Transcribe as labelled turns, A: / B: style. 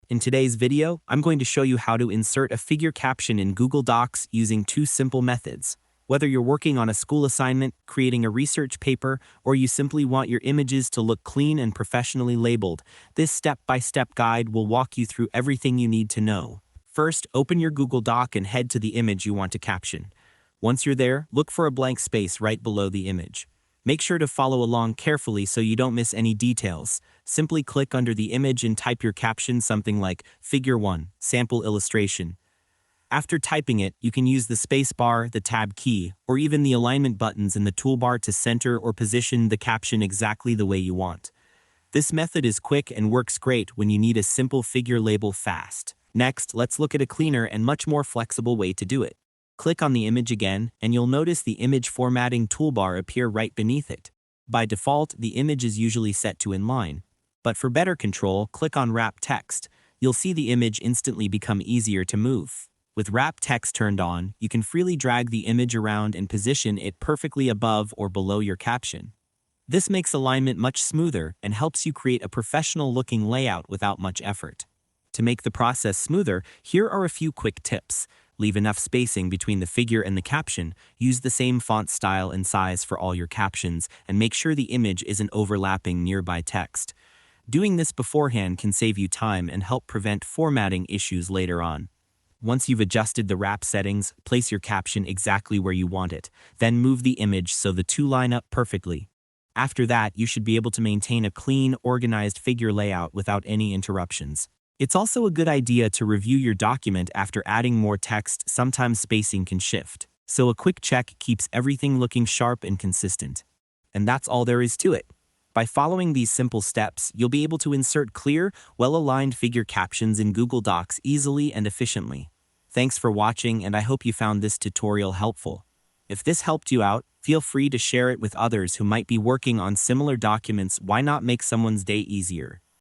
A: In today's video, I'm going to show you how to insert a figure caption in Google Docs using two simple methods. Whether you're working on a school assignment, creating a research paper, or you simply want your images to look clean and professionally labeled, this step-by-step guide will walk you through everything you need to know. First, open your Google Doc and head to the image you want to caption. Once you're there, look for a blank space right below the image. Make sure to follow along carefully so you don't miss any details. Simply click under the image and type your caption, something like Figure 1, Sample Illustration. After typing it, you can use the space bar, the tab key, or even the alignment buttons in the toolbar to center or position the caption exactly the way you want. This method is quick and works great when you need a simple figure label fast. Next, let's look at a cleaner and much more flexible way to do it. Click on the image again, and you'll notice the image formatting toolbar appear right beneath it. By default, the image is usually set to inline. But for better control, click on Wrap Text. You'll see the image instantly become easier to move. With Wrap Text turned on, you can freely drag the image around and position it perfectly above or below your caption. This makes alignment much smoother and helps you create a professional-looking layout without much effort. To make the process smoother, here are a few quick tips. Leave enough spacing between the figure and the caption, use the same font style and size for all your captions, and make sure the image isn't overlapping nearby text. Doing this beforehand can save you time and help prevent formatting issues later on. Once you've adjusted the wrap settings, place your caption exactly where you want it, then move the image so the two line up perfectly. After that, you should be able to maintain a clean, organized figure layout without any interruptions. It's also a good idea to review your document after adding more text. Sometimes spacing can shift, so a quick check keeps everything looking sharp and consistent. And that's all there is to it. By following these simple steps, you'll be able to insert clear, well-aligned figure captions in Google Docs easily and efficiently. Thanks for watching, and I hope you found this tutorial helpful. If this helped you out, feel free to share it with others who might be working on similar documents. Why not make someone's day easier?